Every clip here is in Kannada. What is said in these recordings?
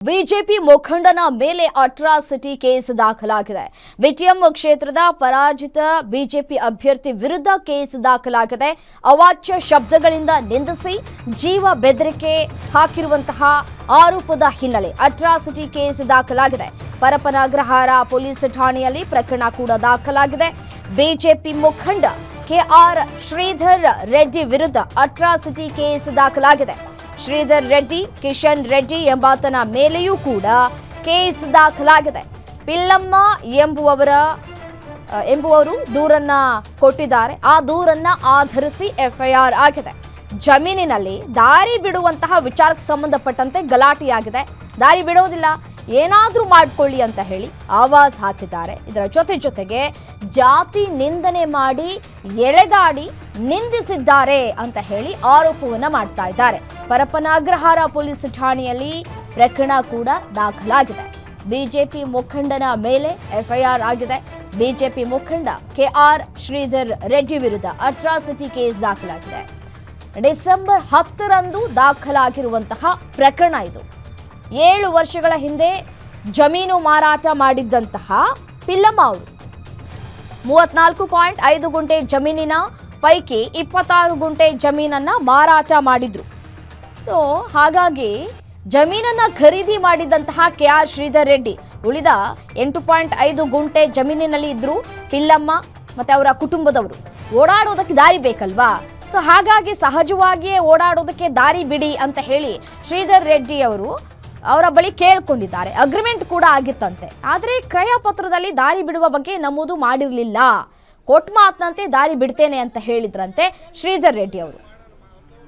ಬಿಜೆಪಿ ಮುಖಂಡನ ಮೇಲೆ ಅಟ್ರಾಸಿಟಿ ಕೇಸ್ ದಾಖಲಾಗಿದೆ. ಬಿಟಿಎಂ ಕ್ಷೇತ್ರದ ಪರಾಜಿತ ಬಿಜೆಪಿ ಅಭ್ಯರ್ಥಿ ವಿರುದ್ಧ ಕೇಸ್ ದಾಖಲಾಗಿದೆ. ಅವಾಚ್ಯ ಶಬ್ದಗಳಿಂದ ನಿಂದಿಸಿ ಜೀವ ಬೆದರಿಕೆ ಹಾಕಿರುವಂತಹ ಆರೋಪದ ಹಿನ್ನೆಲೆ ಅಟ್ರಾಸಿಟಿ ಕೇಸ್ ದಾಖಲಾಗಿದೆ. ಪರಪನಗ್ರಹಾರ ಪೊಲೀಸ್ ಠಾಣೆಯಲ್ಲಿ ಪ್ರಕರಣ ಕೂಡ ದಾಖಲಾಗಿದೆ. ಬಿಜೆಪಿ ಮುಖಂಡ ಕೆಆರ್ ಶ್ರೀಧರ್ ರೆಡ್ಡಿ ವಿರುದ್ಧ ಅಟ್ರಾಸಿಟಿ ಕೇಸ್ ದಾಖಲಾಗಿದೆ. ಶ್ರೀಧರ್ ರೆಡ್ಡಿ, ಕಿಶನ್ ರೆಡ್ಡಿ ಎಂಬಾತನ ಮೇಲೆಯೂ ಕೂಡ ಕೇಸ್ ದಾಖಲಾಗಿದೆ. ಪಿಲ್ಲಮ್ಮ ಎಂಬುವರು ದೂರನ್ನ ಕೊಟ್ಟಿದ್ದಾರೆ. ಆ ದೂರನ್ನ ಆಧರಿಸಿ ಎಫ್ಐಆರ್ ಆಗಿದೆ. ಜಮೀನಿನಲ್ಲಿ ದಾರಿ ಬಿಡುವಂತಹ ವಿಚಾರಕ್ಕೆ ಸಂಬಂಧಪಟ್ಟಂತೆ ಗಲಾಟೆಯಾಗಿದೆ. ದಾರಿ ಬಿಡೋದಿಲ್ಲ, ಏನಾದ್ರೂ ಮಾಡ್ಕೊಳ್ಳಿ ಅಂತ ಹೇಳಿ ಆವಾಜ್ ಹಾಕಿದ್ದಾರೆ. ಇದರ ಜೊತೆಗೆ ಜಾತಿ ನಿಂದನೆ ಮಾಡಿ ಎಳೆದಾಡಿ ನಿಂದಿಸಿದ್ದಾರೆ ಅಂತ ಹೇಳಿ ಆರೋಪವನ್ನ ಮಾಡ್ತಾ ಇದ್ದಾರೆ. ಪರಪನಗ್ರಹಾರ ಪೊಲೀಸ್ ಠಾಣೆಯಲ್ಲಿ ಪ್ರಕರಣ ಕೂಡ ದಾಖಲಾಗಿದೆ. ಬಿಜೆಪಿ ಮುಖಂಡನ ಮೇಲೆ ಎಫ್ಐಆರ್ ಆಗಿದೆ. ಬಿಜೆಪಿ ಮುಖಂಡ ಕೆಆರ್ ಶ್ರೀಧರ್ ರೆಡ್ಡಿ ವಿರುದ್ಧ ಅಟ್ರಾಸಿಟಿ ಕೇಸ್ ದಾಖಲಾಗಿದೆ. ಡಿಸೆಂಬರ್ 10ರಂದು ದಾಖಲಾಗಿರುವಂತಹ ಪ್ರಕರಣ ಇದು. 7 ವರ್ಷಗಳ ಹಿಂದೆ ಜಮೀನು ಮಾರಾಟ ಮಾಡಿದ್ದಂತಹ ಪಿಲ್ಲಮ್ಮ ಅವರು 34.5 ಗುಂಟೆ ಜಮೀನಿನ ಪೈಕಿ 26 ಗುಂಟೆ ಜಮೀನನ್ನ ಮಾರಾಟ ಮಾಡಿದ್ರು. ಸೊ ಹಾಗಾಗಿ ಜಮೀನನ್ನ ಖರೀದಿ ಮಾಡಿದಂತಹ ಕೆಆರ್ ಶ್ರೀಧರ್ ರೆಡ್ಡಿ ಉಳಿದ 8.5 ಗುಂಟೆ ಜಮೀನಿನಲ್ಲಿ ಇದ್ರು ಪಿಲ್ಲಮ್ಮ ಮತ್ತೆ ಅವರ ಕುಟುಂಬದವರು. ಓಡಾಡೋದಕ್ಕೆ ದಾರಿ ಬೇಕಲ್ವಾ? ಸೊ ಹಾಗಾಗಿ ಸಹಜವಾಗಿಯೇ ಓಡಾಡೋದಕ್ಕೆ ದಾರಿ ಬಿಡಿ ಅಂತ ಹೇಳಿ ಶ್ರೀಧರ್ ರೆಡ್ಡಿ ಅವರು ಅವರ ಬಳಿ ಕೇಳ್ಕೊಂಡಿದ್ದಾರೆ. ಅಗ್ರಿಮೆಂಟ್ ಕೂಡ ಆಗಿತ್ತಂತೆ. ಆದರೆ ಕ್ರಯ ಪತ್ರದಲ್ಲಿ ದಾರಿ ಬಿಡುವ ಬಗ್ಗೆ ನಮೂದು ಮಾಡಿರಲಿಲ್ಲ. ಕೊಟ್ಟ ಮಾತನಂತೆ ದಾರಿ ಬಿಡ್ತೇನೆ ಅಂತ ಹೇಳಿದ್ರಂತೆ ಶ್ರೀಧರ್ ರೆಡ್ಡಿ ಅವರು.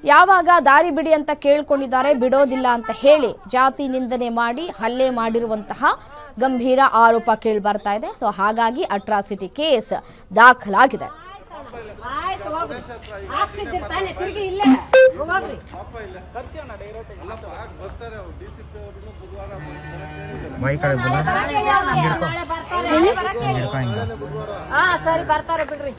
ಯಾವಾಗ ದಾರಿ ಬಿಡಿ ಅಂತ ಕೇಳ್ಕೊಂಡಿದ್ದಾರೆ, ಬಿಡೋದಿಲ್ಲ ಅಂತ ಹೇಳಿ ಜಾತಿ ನಿಂದನೆ ಮಾಡಿ ಹಲ್ಲೆ ಮಾಡಿರುವಂತಹ ಗಂಭೀರ ಆರೋಪ ಕೇಳಿ ಬರ್ತಾ ಇದೆ. ಸೊ ಹಾಗಾಗಿ ಅಟ್ರಾಸಿಟಿ ಕೇಸ್ ದಾಖಲಾಗಿದೆ. ಸರಿ ಬರ್ತಾರೆ ಬಿಡ್ರಿ.